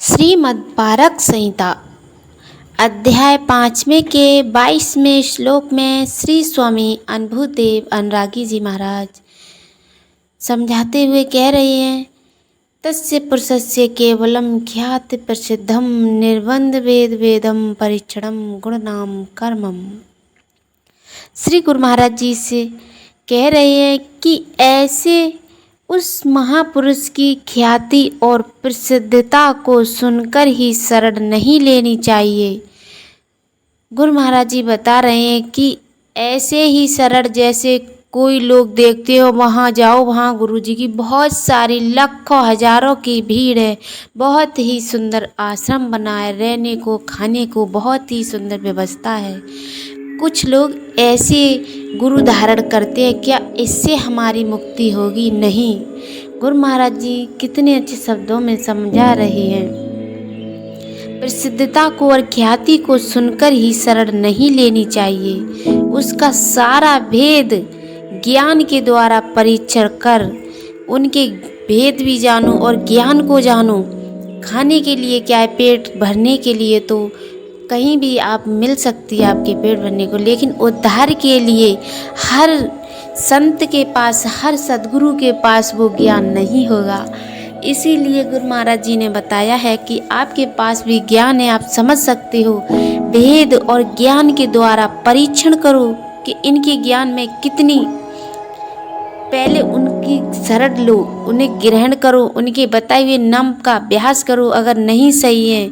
श्रीमद्भारत संहिता अध्याय 5वें के 22वें श्लोक में श्री स्वामी अनुभूदेव अनुरागी जी महाराज समझाते हुए कह रहे हैं, तस्य पुरुषस्य केवलम ख्याति प्रसिद्धम निर्बंध वेद वेदम परीक्षणम गुणनाम कर्मम। श्री गुरु महाराज जी से कह रहे हैं कि ऐसे उस महापुरुष की ख्याति और प्रसिद्धता को सुनकर ही शरण नहीं लेनी चाहिए। गुरु महाराज जी बता रहे हैं कि ऐसे ही शरण जैसे कोई लोग देखते हो वहाँ जाओ, वहाँ गुरु जी की बहुत सारी लाखों हजारों की भीड़ है, बहुत ही सुंदर आश्रम बना है, रहने को खाने को बहुत ही सुंदर व्यवस्था है। कुछ लोग ऐसे गुरु धारण करते हैं, क्या इससे हमारी मुक्ति होगी? नहीं। गुरु महाराज जी कितने अच्छे शब्दों में समझा रहे हैं, प्रसिद्धता को और ख्याति को सुनकर ही शरण नहीं लेनी चाहिए। उसका सारा भेद ज्ञान के द्वारा परीक्षण कर उनके भेद भी जानो और ज्ञान को जानो। खाने के लिए क्या है, पेट भरने के लिए तो कहीं भी आप मिल सकती है आपके पेट भरने को, लेकिन उद्धार के लिए हर संत के पास, हर सद्गुरु के पास वो ज्ञान नहीं होगा। इसीलिए गुरु महाराज जी ने बताया है कि आपके पास भी ज्ञान है, आप समझ सकते हो। भेद और ज्ञान के द्वारा परीक्षण करो कि इनके ज्ञान में कितनी, पहले उनकी शरण लो, उन्हें ग्रहण करो, उनके बताए हुए नाम का अभ्यास करो। अगर नहीं सही है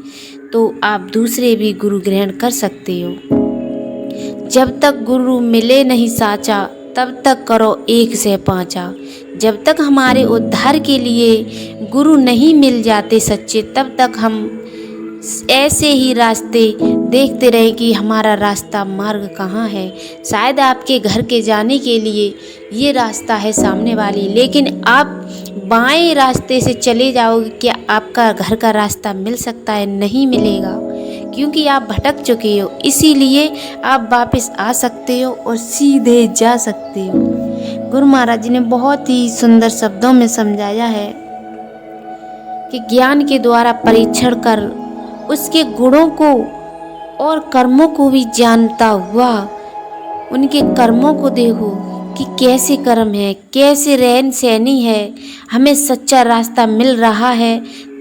तो आप दूसरे भी गुरु ग्रहण कर सकते हो। जब तक गुरु मिले नहीं साचा, तब तक करो 1 से 5। जब तक हमारे उद्धार के लिए गुरु नहीं मिल जाते सच्चे, तब तक हम ऐसे ही रास्ते देखते रहे कि हमारा रास्ता मार्ग कहाँ है। शायद आपके घर के जाने के लिए ये रास्ता है सामने वाली, लेकिन आप बाएं रास्ते से चले जाओगे, क्या आपका घर का रास्ता मिल सकता है? नहीं मिलेगा, क्योंकि आप भटक चुके हो। इसीलिए आप वापस आ सकते हो और सीधे जा सकते हो। गुरु महाराज जी ने बहुत ही सुंदर शब्दों में समझाया है कि ज्ञान के द्वारा परीक्षण कर उसके गुणों को और कर्मों को भी जानता हुआ उनके कर्मों को देखो कि कैसे कर्म है, कैसे रहन सहनी है, हमें सच्चा रास्ता मिल रहा है,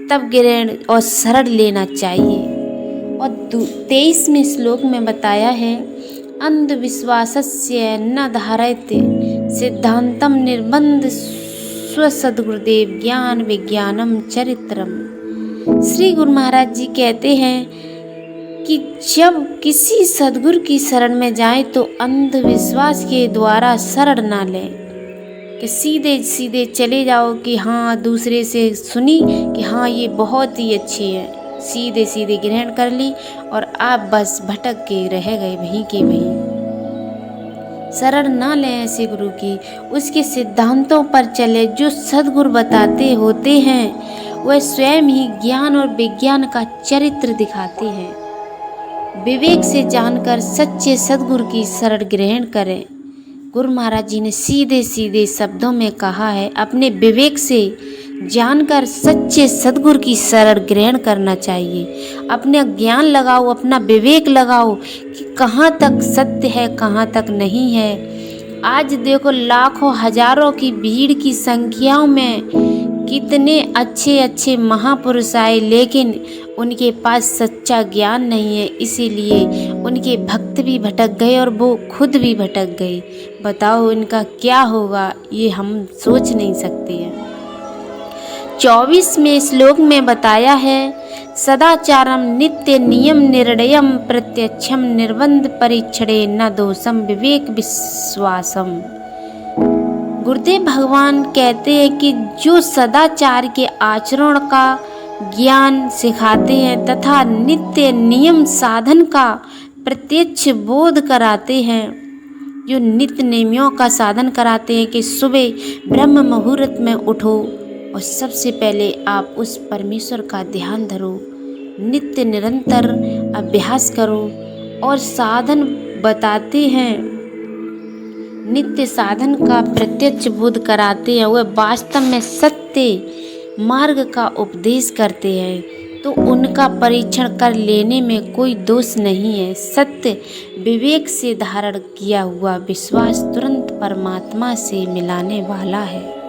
तब ग्रहण और शरण लेना चाहिए। और 23वें श्लोक में बताया है, अंधविश्वासस्य न धारयते सिद्धांतम निर्बंध स्वसद्गुरुदेव ज्ञान विज्ञानम चरित्रम। श्री गुरु महाराज जी कहते हैं कि जब किसी सद्गुरु की शरण में जाए तो अंधविश्वास के द्वारा शरण ना लें, कि सीधे सीधे चले जाओ कि हाँ, दूसरे से सुनी कि हाँ ये बहुत ही अच्छी है, सीधे सीधे ग्रहण कर ली और आप बस भटक के रह गए वहीं के वहीं। शरण ना लें ऐसे गुरु की, उसके सिद्धांतों पर चले। जो सद्गुरु बताते होते हैं वह स्वयं ही ज्ञान और विज्ञान का चरित्र दिखाते हैं। विवेक से जानकर सच्चे सद्गुरु की शरण ग्रहण करें। गुरु महाराज जी ने सीधे सीधे शब्दों में कहा है, अपने विवेक से जानकर सच्चे सद्गुरु की शरण ग्रहण करना चाहिए। अपना ज्ञान लगाओ, अपना विवेक लगाओ कि कहाँ तक सत्य है, कहाँ तक नहीं है। आज देखो लाखों हजारों की भीड़ की संख्याओं में कितने अच्छे अच्छे महापुरुष आए, लेकिन उनके पास सच्चा ज्ञान नहीं है। इसीलिए उनके भक्त भी भटक गए और वो खुद भी भटक गए। बताओ इनका क्या होगा, ये हम सोच नहीं सकते हैं। 24वें श्लोक में बताया है, सदाचारम नित्य नियम निर्णयम प्रत्यक्षम निर्बंध परीक्षणे न दोषम विवेक विश्वासम। गुरुदेव भगवान कहते हैं कि जो सदाचार के आचरण का ज्ञान सिखाते हैं तथा नित्य नियम साधन का प्रत्यक्ष बोध कराते हैं, जो नित्य नियमों का साधन कराते हैं कि सुबह ब्रह्म मुहूर्त में उठो और सबसे पहले आप उस परमेश्वर का ध्यान धरो, नित्य निरंतर अभ्यास करो। और साधन बताते हैं, नित्य साधन का प्रत्यक्ष बोध कराते हैं, वह वास्तव में सत्य मार्ग का उपदेश करते हैं। तो उनका परीक्षण कर लेने में कोई दोष नहीं है। सत्य विवेक से धारण किया हुआ विश्वास तुरंत परमात्मा से मिलाने वाला है।